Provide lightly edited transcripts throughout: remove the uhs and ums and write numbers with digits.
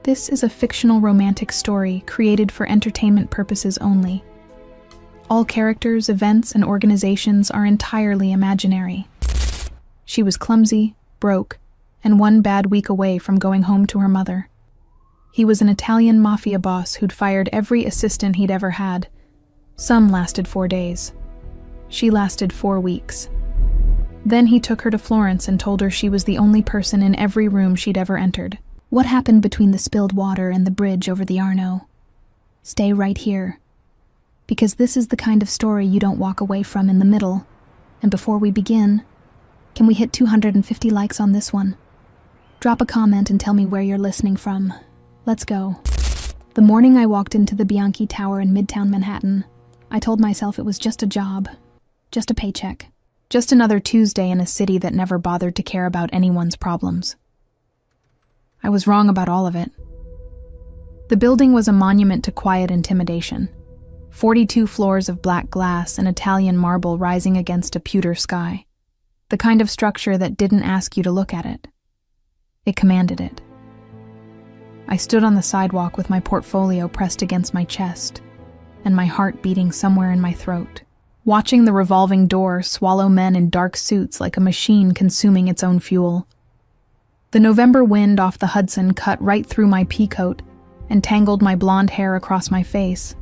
This is a fictional romantic story created for entertainment purposes only. All characters, events, and organizations are entirely imaginary. She was clumsy, broke, and one bad week away from going home to her mother. He was an Italian mafia boss who'd fired every assistant he'd ever had. Some lasted 4 days. She lasted 4 weeks. Then he took her to Florence and told her she was the only person in every room she'd ever entered. What happened between the spilled water and the bridge over the Arno? Stay right here. Because this is the kind of story you don't walk away from in the middle. And before we begin, can we hit 250 likes on this one? Drop a comment and tell me where you're listening from. Let's go. The morning I walked into the Bianchi Tower in Midtown Manhattan, I told myself it was just a job, just a paycheck. Just another Tuesday in a city that never bothered to care about anyone's problems. I was wrong about all of it. The building was a monument to quiet intimidation. 42 floors of black glass and Italian marble rising against a pewter sky. The kind of structure that didn't ask you to look at it. It commanded it. I stood on the sidewalk with my portfolio pressed against my chest, and my heart beating somewhere in my throat, watching the revolving door swallow men in dark suits like a machine consuming its own fuel. The November wind off the Hudson cut right through my peacoat and tangled my blonde hair across my face,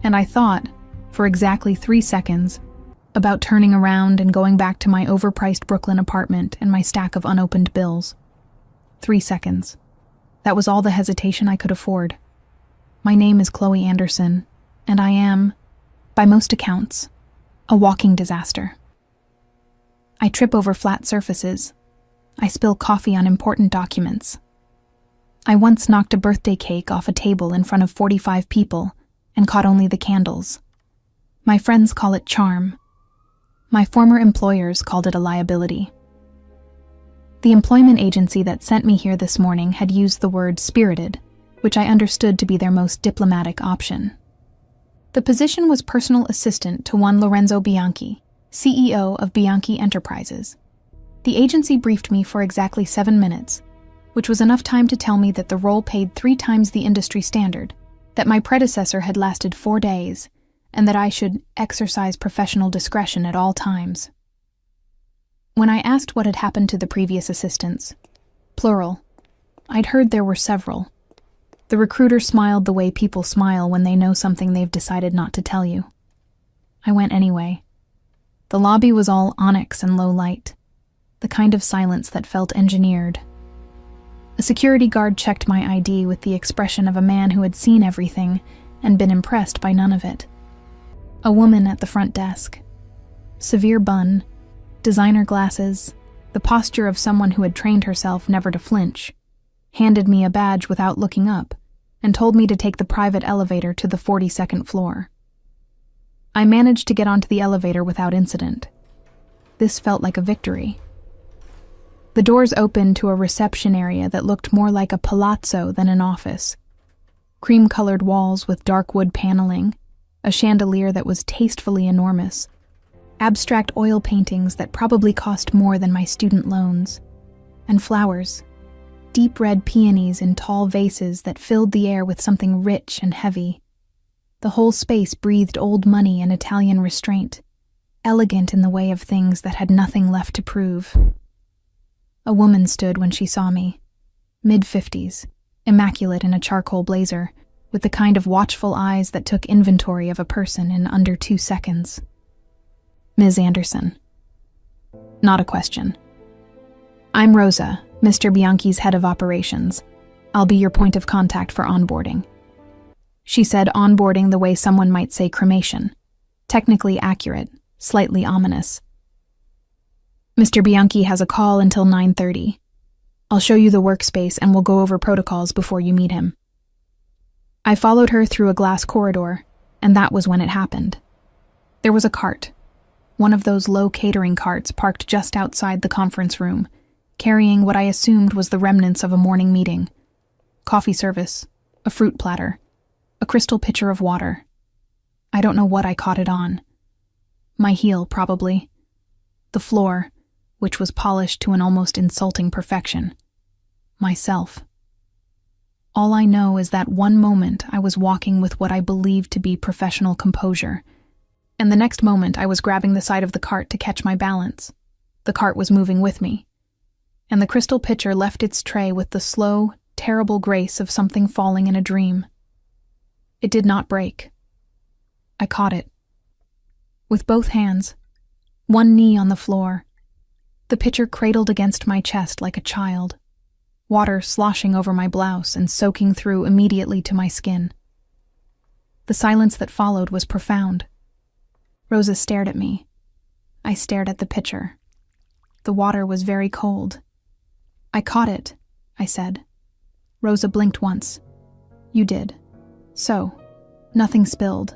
and I thought, for exactly 3 seconds, about turning around and going back to my overpriced Brooklyn apartment and my stack of unopened bills. 3 seconds. That was all the hesitation I could afford. My name is Chloe Anderson, and I am, by most accounts, a walking disaster. I trip over flat surfaces. I spill coffee on important documents. I once knocked a birthday cake off a table in front of 45 people and caught only the candles. My friends call it charm. My former employers called it a liability. The employment agency that sent me here this morning had used the word spirited, which I understood to be their most diplomatic option. The position was personal assistant to one Lorenzo Bianchi, CEO of Bianchi Enterprises. The agency briefed me for exactly 7 minutes, which was enough time to tell me that the role paid 3 times the industry standard, that my predecessor had lasted 4 days, and that I should exercise professional discretion at all times. When I asked what had happened to the previous assistants, plural, I'd heard there were several. The recruiter smiled the way people smile when they know something they've decided not to tell you. I went anyway. The lobby was all onyx and low light, the kind of silence that felt engineered. A security guard checked my ID with the expression of a man who had seen everything and been impressed by none of it. A woman at the front desk. Severe bun, designer glasses, the posture of someone who had trained herself never to flinch, handed me a badge without looking up, and told me to take the private elevator to the 42nd floor. I managed to get onto the elevator without incident. This felt like a victory. The doors opened to a reception area that looked more like a palazzo than an office. Cream-colored walls with dark wood paneling, a chandelier that was tastefully enormous, abstract oil paintings that probably cost more than my student loans, and flowers, deep red peonies in tall vases that filled the air with something rich and heavy. The whole space breathed old money and Italian restraint, elegant in the way of things that had nothing left to prove. A woman stood when she saw me, mid-50s, immaculate in a charcoal blazer, with the kind of watchful eyes that took inventory of a person in under 2 seconds. Ms. Anderson. Not a question. I'm Rosa, Mr. Bianchi's head of operations. I'll be your point of contact for onboarding. She said onboarding the way someone might say cremation. Technically accurate, slightly ominous. Mr. Bianchi has a call until 9:30. I'll show you the workspace and we'll go over protocols before you meet him. I followed her through a glass corridor, and that was when it happened. There was a cart, one of those low catering carts parked just outside the conference room, carrying what I assumed was the remnants of a morning meeting. Coffee service, a fruit platter, a crystal pitcher of water. I don't know what I caught it on. My heel, probably. The floor, which was polished to an almost insulting perfection. Myself. All I know is that one moment I was walking with what I believed to be professional composure, and the next moment I was grabbing the side of the cart to catch my balance. The cart was moving with me, and the crystal pitcher left its tray with the slow, terrible grace of something falling in a dream. It did not break. I caught it. With both hands, one knee on the floor, the pitcher cradled against my chest like a child, water sloshing over my blouse and soaking through immediately to my skin. The silence that followed was profound. Rosa stared at me. I stared at the pitcher. The water was very cold. "I caught it," I said. Rosa blinked once. "You did. So, nothing spilled."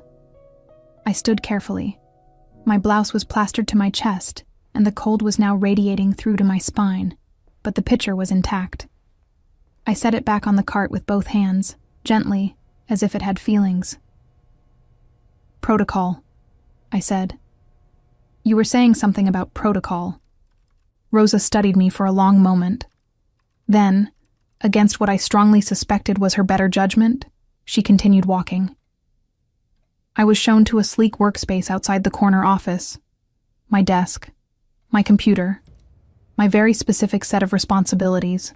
I stood carefully. My blouse was plastered to my chest, and the cold was now radiating through to my spine, but the pitcher was intact. I set it back on the cart with both hands, gently, as if it had feelings. "Protocol," I said. "You were saying something about protocol." Rosa studied me for a long moment. Then, against what I strongly suspected was her better judgment, she continued walking. I was shown to a sleek workspace outside the corner office. My desk, my computer, my very specific set of responsibilities.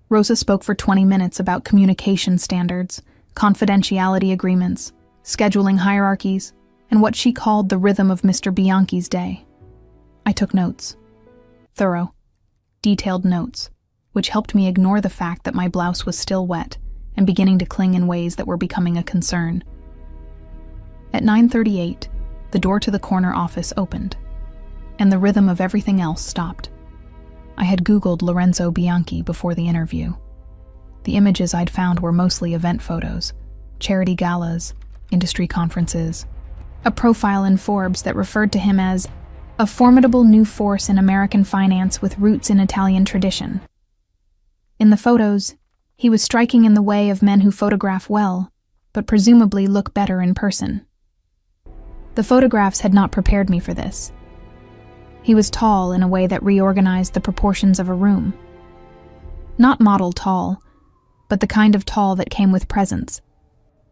Rosa spoke for 20 minutes about communication standards, confidentiality agreements, scheduling hierarchies, and what she called the rhythm of Mr. Bianchi's day. I took notes. Thorough, detailed notes, which helped me ignore the fact that my blouse was still wet and beginning to cling in ways that were becoming a concern. At 9:38, the door to the corner office opened, and the rhythm of everything else stopped. I had Googled Lorenzo Bianchi before the interview. The images I'd found were mostly event photos, charity galas, industry conferences, a profile in Forbes that referred to him as a formidable new force in American finance with roots in Italian tradition. In the photos, he was striking in the way of men who photograph well, but presumably look better in person. The photographs had not prepared me for this. He was tall in a way that reorganized the proportions of a room. Not model tall, but the kind of tall that came with presence,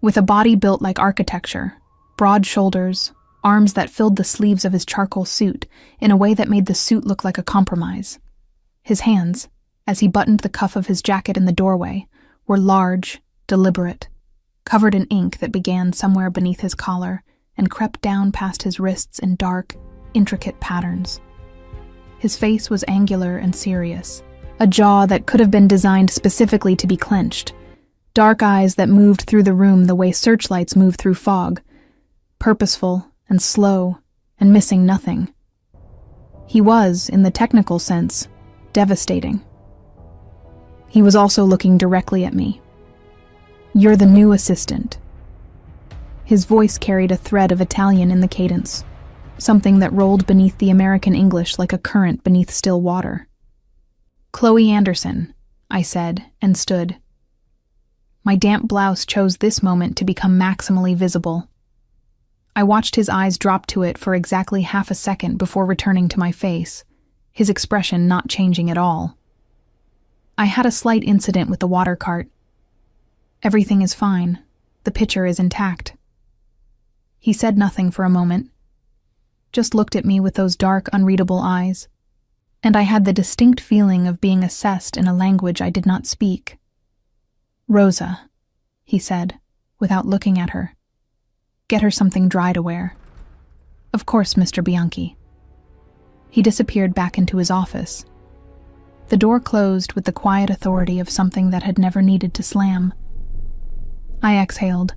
with a body built like architecture, broad shoulders, arms that filled the sleeves of his charcoal suit in a way that made the suit look like a compromise. His hands, as he buttoned the cuff of his jacket in the doorway, were large, deliberate, covered in ink that began somewhere beneath his collar and crept down past his wrists in dark, intricate patterns. His face was angular and serious, a jaw that could have been designed specifically to be clenched, dark eyes that moved through the room the way searchlights move through fog, purposeful and slow and missing nothing. He was, in the technical sense, devastating. He was also looking directly at me. "You're the new assistant." His voice carried a thread of Italian in the cadence, something that rolled beneath the American English like a current beneath still water. "Chloe Anderson," I said, and stood. My damp blouse chose this moment to become maximally visible. I watched his eyes drop to it for exactly half a second before returning to my face, his expression not changing at all. "I had a slight incident with the water cart. Everything is fine. The pitcher is intact." He said nothing for a moment, just looked at me with those dark, unreadable eyes, and I had the distinct feeling of being assessed in a language I did not speak. "Rosa," he said, without looking at her. "Get her something dry to wear." "Of course, Mr. Bianchi." He disappeared back into his office. The door closed with the quiet authority of something that had never needed to slam. I exhaled.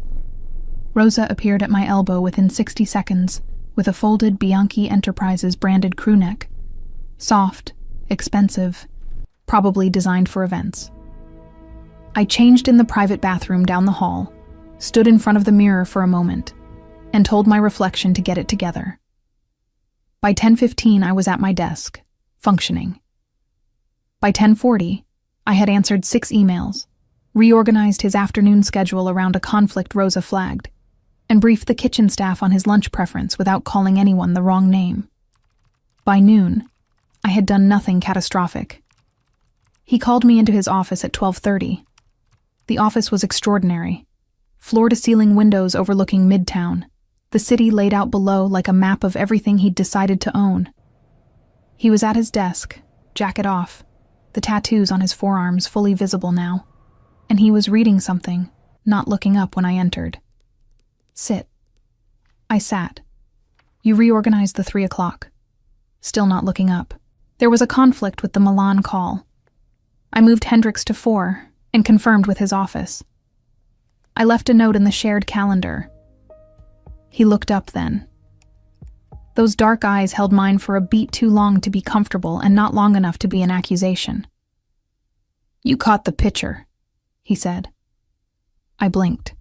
Rosa appeared at my elbow within 60 seconds, with a folded Bianchi Enterprises branded crew neck. Soft, expensive, probably designed for events. I changed in the private bathroom down the hall, stood in front of the mirror for a moment, and told my reflection to get it together. By 10:15, I was at my desk, functioning. By 10:40, I had answered 6 emails, reorganized his afternoon schedule around a conflict Rosa flagged, and briefed the kitchen staff on his lunch preference without calling anyone the wrong name. By noon, I had done nothing catastrophic. He called me into his office at 12:30. The office was extraordinary. Floor-to-ceiling windows overlooking Midtown, the city laid out below like a map of everything he'd decided to own. He was at his desk, jacket off, the tattoos on his forearms fully visible now, and he was reading something, not looking up when I entered. Sit. I sat. You reorganized the 3 o'clock. Still not looking up. There was a conflict with the Milan call. I moved Hendricks to 4 and confirmed with his office. I left a note in the shared calendar. He looked up then. Those dark eyes held mine for a beat too long to be comfortable and not long enough to be an accusation. You caught the picture, he said. I blinked.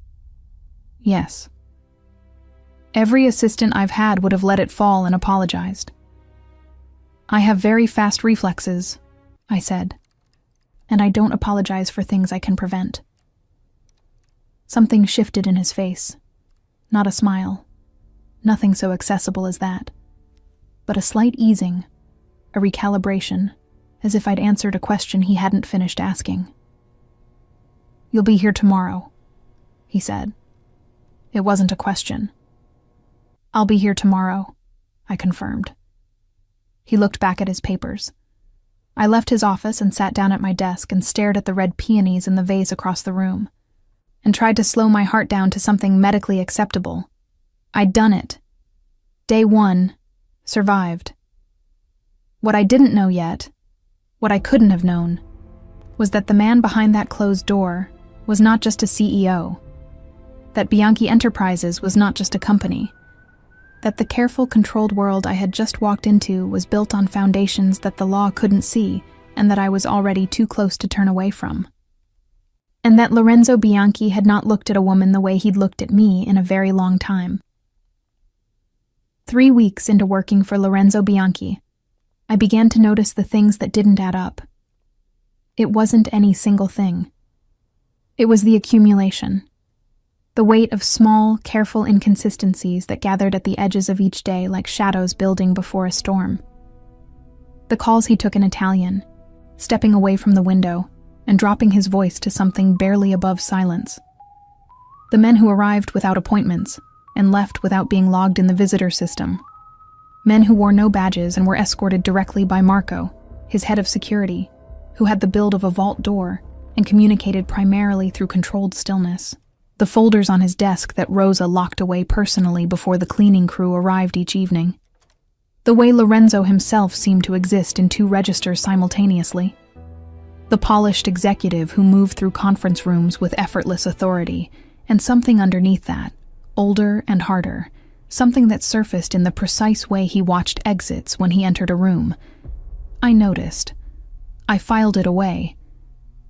Yes. Every assistant I've had would have let it fall and apologized. I have very fast reflexes, I said, and I don't apologize for things I can prevent. Something shifted in his face. Not a smile. Nothing so accessible as that. But a slight easing, a recalibration, as if I'd answered a question he hadn't finished asking. You'll be here tomorrow, he said. It wasn't a question. I'll be here tomorrow, I confirmed. He looked back at his papers. I left his office and sat down at my desk and stared at the red peonies in the vase across the room, and tried to slow my heart down to something medically acceptable. I'd done it. Day 1, survived. What I didn't know yet, what I couldn't have known, was that the man behind that closed door was not just a CEO, that Bianchi Enterprises was not just a company, that the careful, controlled world I had just walked into was built on foundations that the law couldn't see and that I was already too close to turn away from. And that Lorenzo Bianchi had not looked at a woman the way he'd looked at me in a very long time. 3 weeks into working for Lorenzo Bianchi, I began to notice the things that didn't add up. It wasn't any single thing. It was the accumulation. The weight of small, careful inconsistencies that gathered at the edges of each day like shadows building before a storm. The calls he took in Italian, stepping away from the window and dropping his voice to something barely above silence. The men who arrived without appointments and left without being logged in the visitor system. Men who wore no badges and were escorted directly by Marco, his head of security, who had the build of a vault door and communicated primarily through controlled stillness. The folders on his desk that Rosa locked away personally before the cleaning crew arrived each evening. The way Lorenzo himself seemed to exist in 2 registers simultaneously. The polished executive who moved through conference rooms with effortless authority, and something underneath that, older and harder, something that surfaced in the precise way he watched exits when he entered a room. I noticed. I filed it away.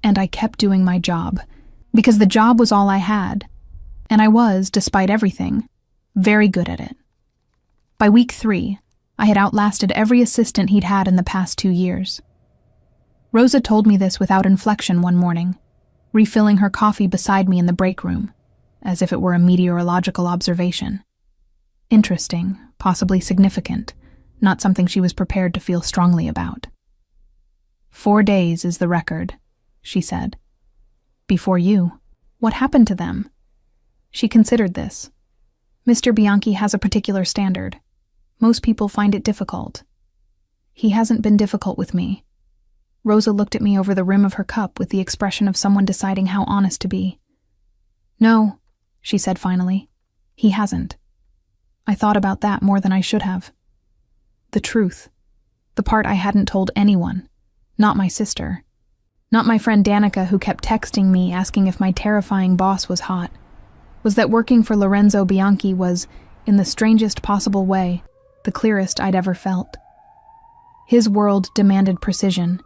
And I kept doing my job. Because the job was all I had, and I was, despite everything, very good at it. By week 3, I had outlasted every assistant he'd had in the past 2 years. Rosa told me this without inflection one morning, refilling her coffee beside me in the break room, as if it were a meteorological observation. Interesting, possibly significant, not something she was prepared to feel strongly about. 4 days is the record, she said. Before you. What happened to them? She considered this. Mr. Bianchi has a particular standard. Most people find it difficult. He hasn't been difficult with me. Rosa looked at me over the rim of her cup with the expression of someone deciding how honest to be. No, she said finally. He hasn't. I thought about that more than I should have. The truth. The part I hadn't told anyone. Not my sister. Not my friend Danica, who kept texting me asking if my terrifying boss was hot, was that working for Lorenzo Bianchi was, in the strangest possible way, the clearest I'd ever felt. His world demanded precision.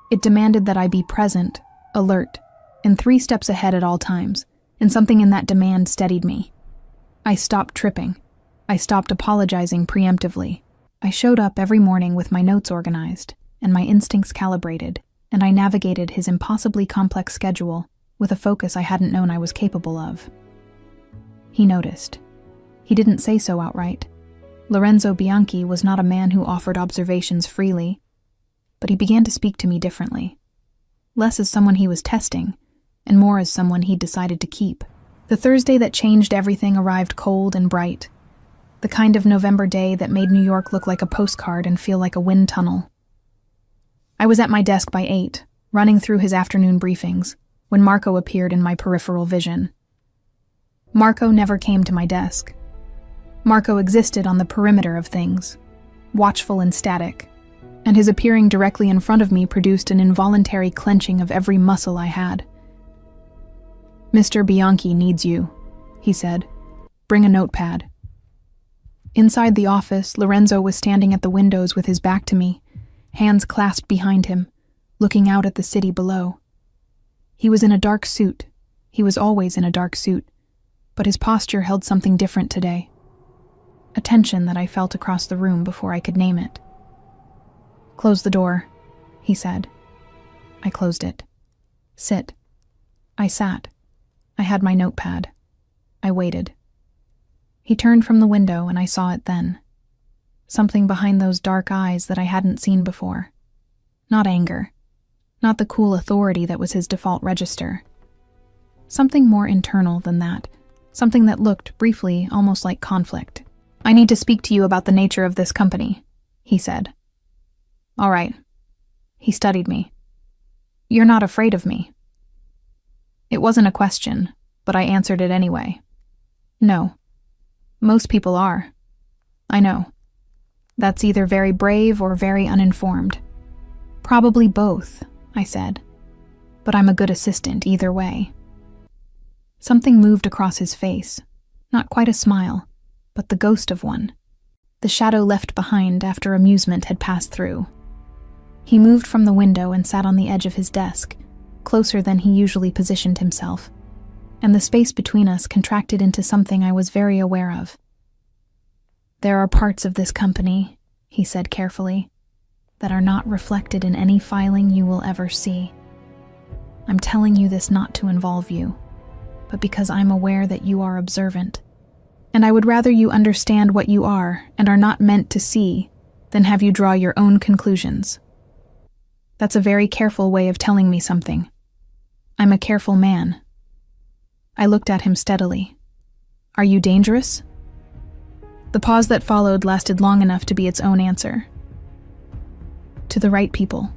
It demanded that I be present, alert, and 3 steps ahead at all times, and something in that demand steadied me. I stopped tripping. I stopped apologizing preemptively. I showed up every morning with my notes organized, and my instincts calibrated, and I navigated his impossibly complex schedule with a focus I hadn't known I was capable of. He noticed. He didn't say so outright. Lorenzo Bianchi was not a man who offered observations freely, but he began to speak to me differently. Less as someone he was testing, and more as someone he'd decided to keep. The Thursday that changed everything arrived cold and bright. The kind of November day that made New York look like a postcard and feel like a wind tunnel. I was at my desk by 8, running through his afternoon briefings, when Marco appeared in my peripheral vision. Marco never came to my desk. Marco existed on the perimeter of things, watchful and static, and his appearing directly in front of me produced an involuntary clenching of every muscle I had. "Mr. Bianchi needs you," he said. "Bring a notepad." Inside the office, Lorenzo was standing at the windows with his back to me, hands clasped behind him, looking out at the city below. He was in a dark suit. He was always in a dark suit, but his posture held something different today. A tension that I felt across the room before I could name it. "Close the door," he said. I closed it. "Sit." I sat. I had my notepad. I waited. He turned from the window and I saw it then. Something behind those dark eyes that I hadn't seen before. Not anger. Not the cool authority that was his default register. Something more internal than that. Something that looked, briefly, almost like conflict. "I need to speak to you about the nature of this company," he said. "All right." He studied me. "You're not afraid of me." It wasn't a question, but I answered it anyway. "No. Most people are. I know. That's either very brave or very uninformed." "Probably both," I said. "But I'm a good assistant either way." Something moved across his face. Not quite a smile, but the ghost of one. The shadow left behind after amusement had passed through. He moved from the window and sat on the edge of his desk, closer than he usually positioned himself, and the space between us contracted into something I was very aware of. "There are parts of this company," he said carefully, "that are not reflected in any filing you will ever see. I'm telling you this not to involve you, but because I'm aware that you are observant, and I would rather you understand what you are and are not meant to see than have you draw your own conclusions. That's a very careful way of telling me something. I'm a careful man." I looked at him steadily. "Are you dangerous?" The pause that followed lasted long enough to be its own answer. "To the right people,"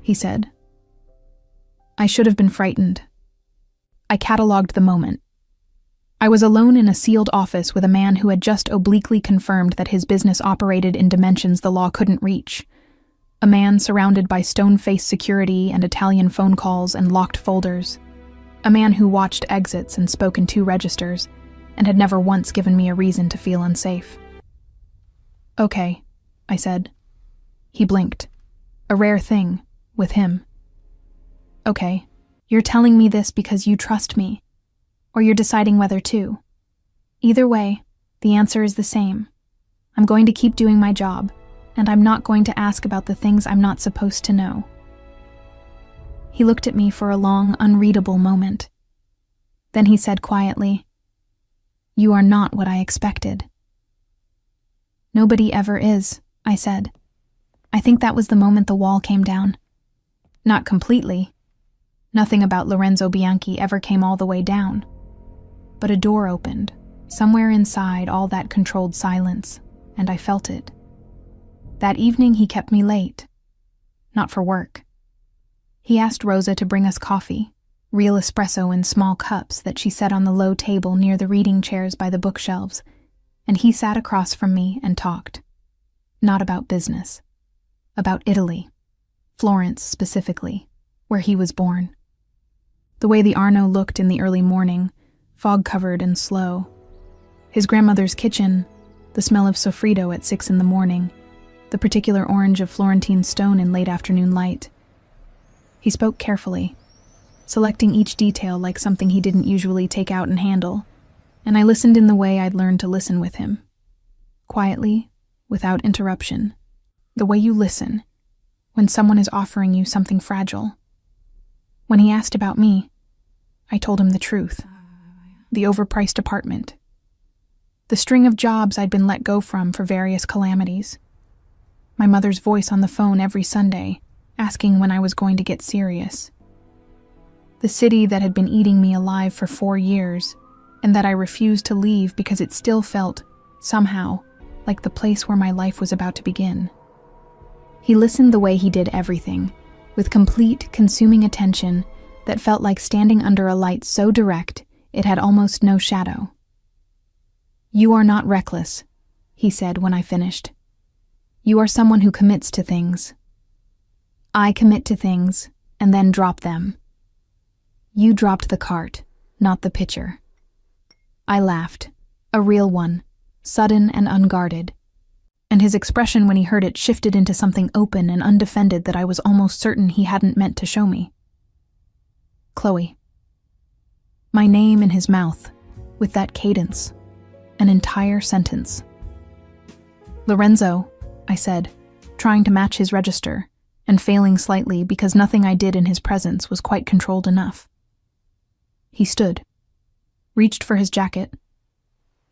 he said. I should have been frightened. I catalogued the moment. I was alone in a sealed office with a man who had just obliquely confirmed that his business operated in dimensions the law couldn't reach. A man surrounded by stone-faced security and Italian phone calls and locked folders. A man who watched exits and spoke in 2 registers, and had never once given me a reason to feel unsafe. "Okay," I said. He blinked. A rare thing, with him. "Okay, you're telling me this because you trust me, or you're deciding whether to. Either way, the answer is the same. I'm going to keep doing my job, and I'm not going to ask about the things I'm not supposed to know." He looked at me for a long, unreadable moment. Then he said quietly, "You are not what I expected." "Nobody ever is," I said. I think that was the moment the wall came down. Not completely. Nothing about Lorenzo Bianchi ever came all the way down. But a door opened, somewhere inside all that controlled silence, and I felt it. That evening he kept me late. Not for work. He asked Rosa to bring us coffee, real espresso in small cups that she set on the low table near the reading chairs by the bookshelves, and he sat across from me and talked. Not about business. About Italy. Florence specifically, where he was born. The way the Arno looked in the early morning, fog-covered and slow. His grandmother's kitchen, the smell of sofrito at 6 in the morning, the particular orange of Florentine stone in late afternoon light. He spoke carefully, selecting each detail like something he didn't usually take out and handle, and I listened in the way I'd learned to listen with him. Quietly, without interruption. The way you listen, when someone is offering you something fragile. When he asked about me, I told him the truth. The overpriced apartment. The string of jobs I'd been let go from for various calamities. My mother's voice on the phone every Sunday, asking when I was going to get serious. The city that had been eating me alive for 4 years, and that I refused to leave because it still felt, somehow, like the place where my life was about to begin. He listened the way he did everything, with complete, consuming attention that felt like standing under a light so direct it had almost no shadow. "You are not reckless," he said when I finished. "You are someone who commits to things. I commit to things and then drop them. You dropped the cart, not the pitcher." I laughed, a real one, sudden and unguarded, and his expression when he heard it shifted into something open and undefended that I was almost certain he hadn't meant to show me. Chloe. My name in his mouth, with that cadence, an entire sentence. "Lorenzo," I said, trying to match his register, and failing slightly because nothing I did in his presence was quite controlled enough. He stood, reached for his jacket.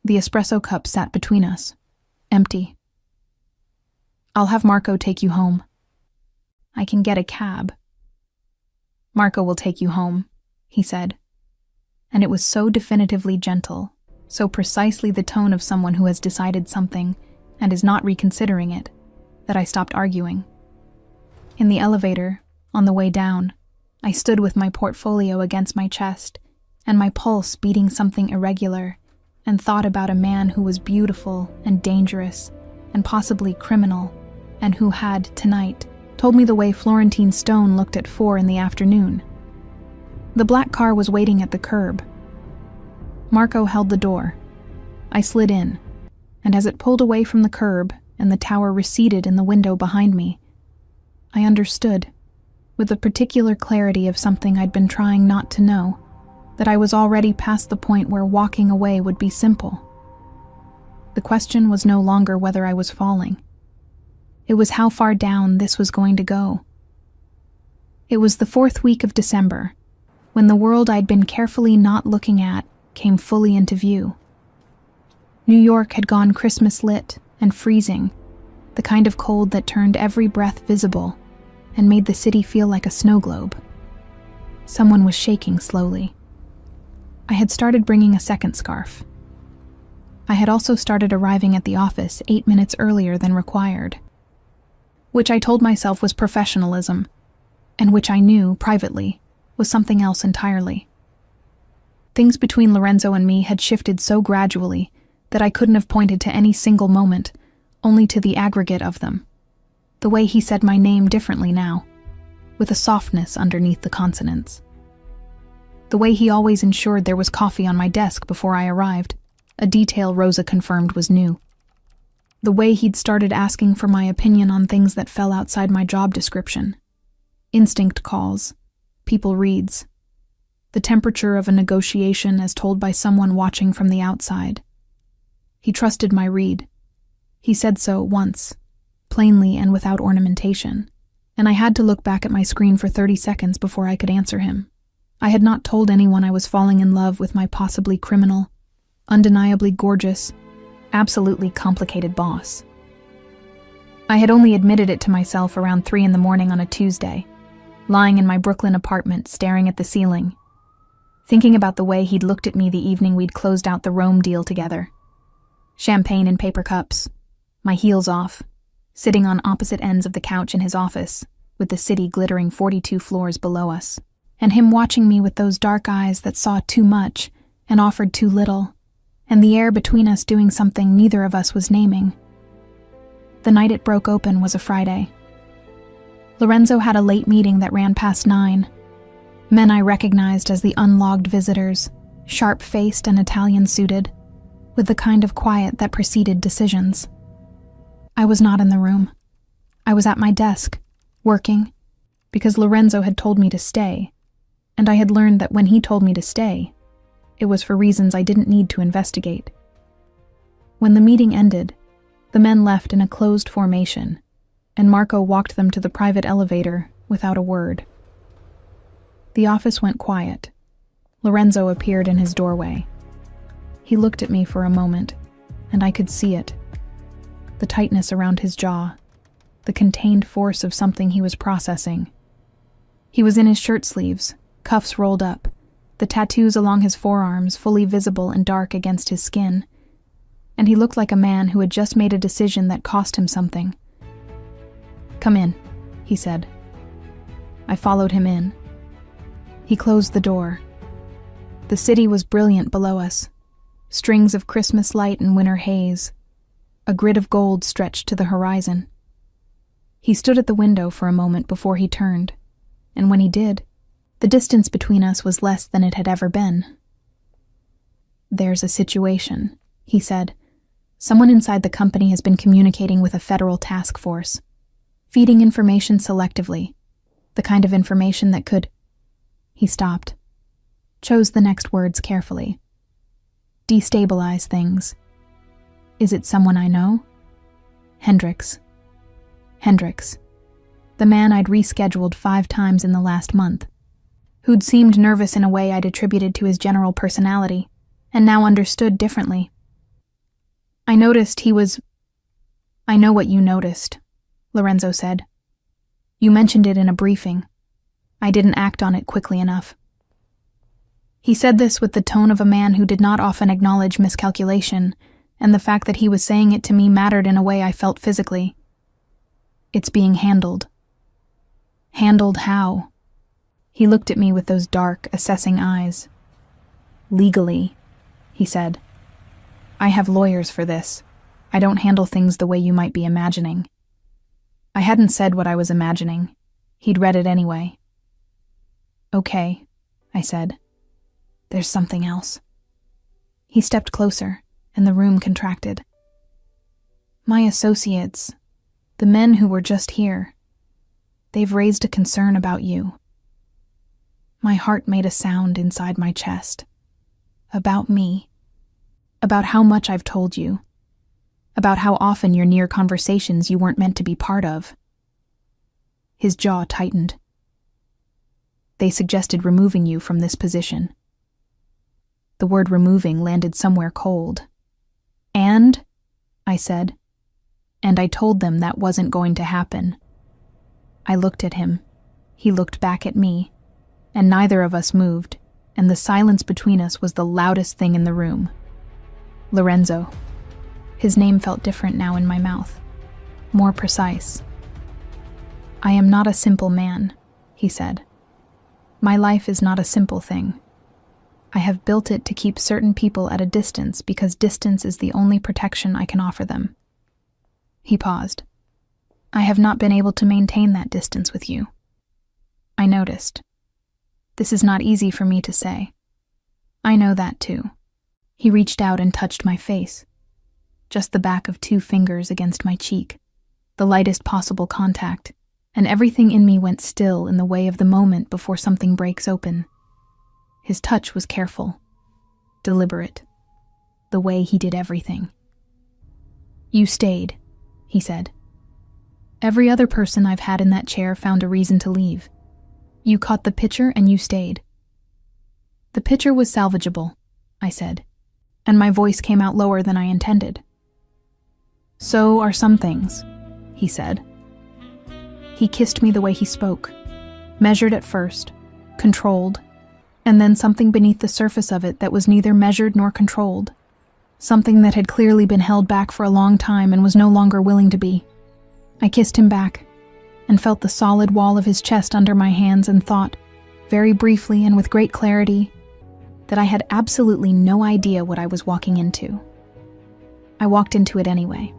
The espresso cup sat between us, empty. "I'll have Marco take you home." "I can get a cab." "Marco will take you home," he said. And it was so definitively gentle, so precisely the tone of someone who has decided something and is not reconsidering it, that I stopped arguing. In the elevator, on the way down, I stood with my portfolio against my chest and my pulse beating something irregular, and thought about a man who was beautiful and dangerous and possibly criminal, and who had, tonight, told me the way Florentine Stone looked at 4 in the afternoon. The black car was waiting at the curb. Marco held the door. I slid in, and as it pulled away from the curb and the tower receded in the window behind me, I understood, with the particular clarity of something I'd been trying not to know, that I was already past the point where walking away would be simple. The question was no longer whether I was falling. It was how far down this was going to go. It was the 4th week of December, when the world I'd been carefully not looking at came fully into view. New York had gone Christmas lit and freezing, the kind of cold that turned every breath visible and made the city feel like a snow globe. Someone was shaking slowly. I had started bringing a second scarf. I had also started arriving at the office 8 minutes earlier than required, which I told myself was professionalism, and which I knew, privately, was something else entirely. Things between Lorenzo and me had shifted so gradually that I couldn't have pointed to any single moment, only to the aggregate of them. The way he said my name differently now, with a softness underneath the consonants. The way he always ensured there was coffee on my desk before I arrived, a detail Rosa confirmed was new. The way he'd started asking for my opinion on things that fell outside my job description. Instinct calls, people reads, the temperature of a negotiation as told by someone watching from the outside. He trusted my read. He said so once, plainly and without ornamentation, and I had to look back at my screen for 30 seconds before I could answer him. I had not told anyone I was falling in love with my possibly criminal, undeniably gorgeous, absolutely complicated boss. I had only admitted it to myself around 3 in the morning on a Tuesday, lying in my Brooklyn apartment staring at the ceiling, thinking about the way he'd looked at me the evening we'd closed out the Rome deal together. Champagne in paper cups, my heels off, sitting on opposite ends of the couch in his office, with the city glittering 42 floors below us, and him watching me with those dark eyes that saw too much and offered too little, and the air between us doing something neither of us was naming. The night it broke open was a Friday. Lorenzo had a late meeting that ran past 9. Men I recognized as the unlogged visitors, sharp-faced and Italian-suited, with the kind of quiet that preceded decisions. I was not in the room. I was at my desk, working, because Lorenzo had told me to stay, and I had learned that when he told me to stay, it was for reasons I didn't need to investigate. When the meeting ended, the men left in a closed formation, and Marco walked them to the private elevator without a word. The office went quiet. Lorenzo appeared in his doorway. He looked at me for a moment, and I could see it. The tightness around his jaw, the contained force of something he was processing. He was in his shirt sleeves, cuffs rolled up, the tattoos along his forearms fully visible and dark against his skin, and he looked like a man who had just made a decision that cost him something. "Come in," he said. I followed him in. He closed the door. The city was brilliant below us, strings of Christmas light and winter haze. A grid of gold stretched to the horizon. He stood at the window for a moment before he turned, and when he did, the distance between us was less than it had ever been. "There's a situation," he said. "Someone inside the company has been communicating with a federal task force, feeding information selectively, the kind of information that could—" He stopped, chose the next words carefully. "Destabilize things. Is it someone I know?" Hendricks. Hendricks, the man I'd rescheduled 5 times in the last month, who'd seemed nervous in a way I'd attributed to his general personality, and now understood differently. "I noticed he was—" "I know what you noticed," Lorenzo said. "You mentioned it in a briefing. I didn't act on it quickly enough." He said this with the tone of a man who did not often acknowledge miscalculation, and the fact that he was saying it to me mattered in a way I felt physically. "It's being handled." "Handled how?" He looked at me with those dark, assessing eyes. "Legally," he said. "I have lawyers for this. I don't handle things the way you might be imagining." I hadn't said what I was imagining. He'd read it anyway. "Okay," I said. "There's something else." He stepped closer, and the room contracted. "My associates, the men who were just here, they've raised a concern about you." My heart made a sound inside my chest. About me. About how much I've told you. About how often you're near conversations you weren't meant to be part of. His jaw tightened. "They suggested removing you from this position." The word removing landed somewhere cold. "And?" I said. "And I told them that wasn't going to happen." I looked at him. He looked back at me, and neither of us moved, and the silence between us was the loudest thing in the room. Lorenzo. His name felt different now in my mouth, more precise. "I am not a simple man," he said. "My life is not a simple thing. I have built it to keep certain people at a distance because distance is the only protection I can offer them." He paused. "I have not been able to maintain that distance with you." I noticed. This is not easy for me to say. I know that too. He reached out and touched my face. Just the back of 2 fingers against my cheek, the lightest possible contact, and everything in me went still in the way of the moment before something breaks open. His touch was careful, deliberate, the way he did everything. "You stayed," he said. "Every other person I've had in that chair found a reason to leave. You caught the picture and you stayed." "The picture was salvageable," I said, and my voice came out lower than I intended. "So are some things," he said. He kissed me the way he spoke, measured at first, controlled, and then something beneath the surface of it that was neither measured nor controlled, something that had clearly been held back for a long time and was no longer willing to be. I kissed him back, and felt the solid wall of his chest under my hands and thought, very briefly and with great clarity, that I had absolutely no idea what I was walking into. I walked into it anyway.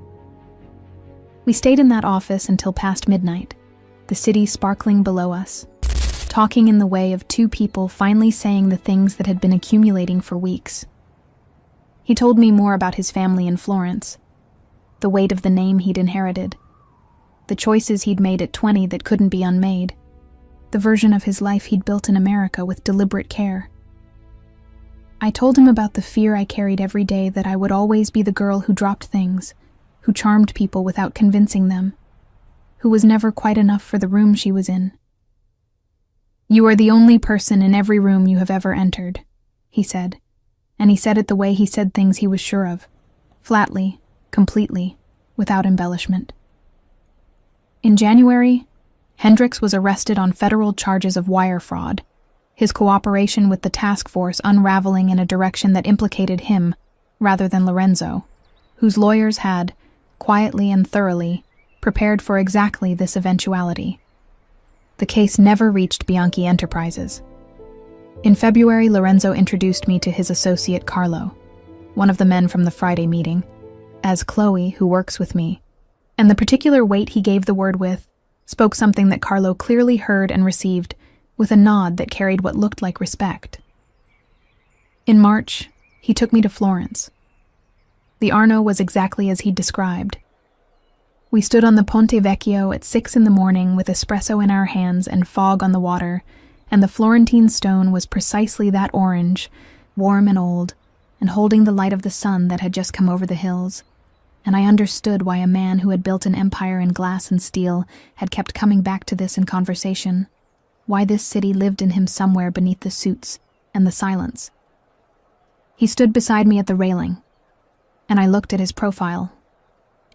We stayed in that office until past midnight, the city sparkling below us, talking in the way of 2 people finally saying the things that had been accumulating for weeks. He told me more about his family in Florence, the weight of the name he'd inherited, the choices he'd made at 20 that couldn't be unmade, the version of his life he'd built in America with deliberate care. I told him about the fear I carried every day that I would always be the girl who dropped things, who charmed people without convincing them, who was never quite enough for the room she was in. "You are the only person in every room you have ever entered," he said, and he said it the way he said things he was sure of, flatly, completely, without embellishment. In January, Hendricks was arrested on federal charges of wire fraud, his cooperation with the task force unraveling in a direction that implicated him rather than Lorenzo, whose lawyers had, quietly and thoroughly, prepared for exactly this eventuality. The case never reached Bianchi Enterprises. In February, Lorenzo introduced me to his associate Carlo, one of the men from the Friday meeting, as Chloe, who works with me, and the particular weight he gave the word with spoke something that Carlo clearly heard and received with a nod that carried what looked like respect. In March, he took me to Florence. The Arno was exactly as he described. We stood on the Ponte Vecchio at 6 a.m. with espresso in our hands and fog on the water, and the Florentine stone was precisely that orange, warm and old, and holding the light of the sun that had just come over the hills. And I understood why a man who had built an empire in glass and steel had kept coming back to this in conversation, why this city lived in him somewhere beneath the suits and the silence. He stood beside me at the railing, and I looked at his profile,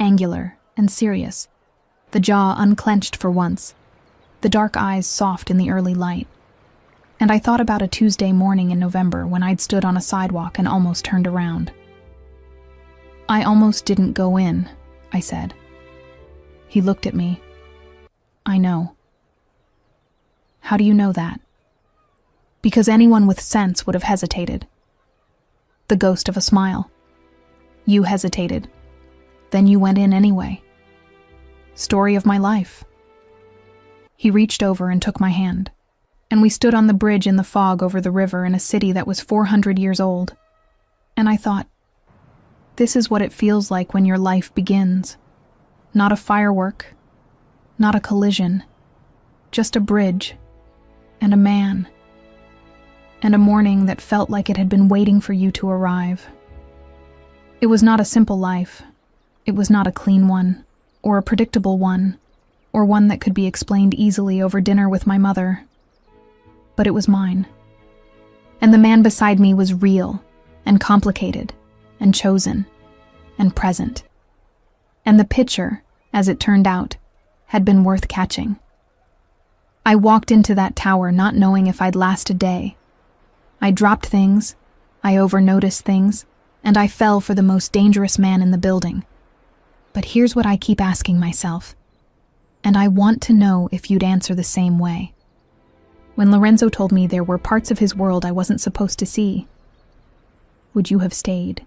angular and serious, the jaw unclenched for once, the dark eyes soft in the early light. And I thought about a Tuesday morning in November when I'd stood on a sidewalk and almost turned around. "I almost didn't go in," I said. He looked at me. "I know." "How do you know that?" "Because anyone with sense would have hesitated." The ghost of a smile. "You hesitated. Then you went in anyway." Story of my life. He reached over and took my hand, and we stood on the bridge in the fog over the river in a city that was 400 years old. And I thought, this is what it feels like when your life begins. Not a firework, not a collision, just a bridge, and a man, and a morning that felt like it had been waiting for you to arrive. It was not a simple life. It was not a clean one, or a predictable one, or one that could be explained easily over dinner with my mother. But it was mine. And the man beside me was real, and complicated, and chosen, and present. And the picture, as it turned out, had been worth catching. I walked into that tower not knowing if I'd last a day. I dropped things, I overnoticed things, and I fell for the most dangerous man in the building. But here's what I keep asking myself, and I want to know if you'd answer the same way. When Lorenzo told me there were parts of his world I wasn't supposed to see, would you have stayed?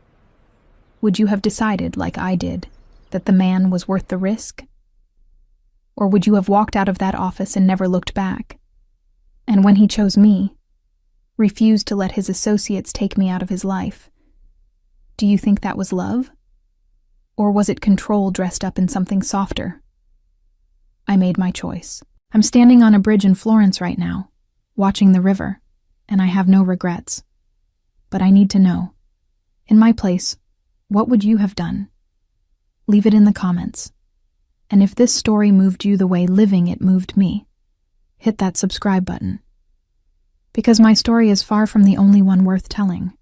Would you have decided, like I did, that the man was worth the risk? Or would you have walked out of that office and never looked back? And when he chose me, refused to let his associates take me out of his life, do you think that was love? Or was it control dressed up in something softer? I made my choice. I'm standing on a bridge in Florence right now, watching the river, and I have no regrets. But I need to know, in my place, what would you have done? Leave it in the comments. And if this story moved you the way living it moved me, hit that subscribe button. Because my story is far from the only one worth telling.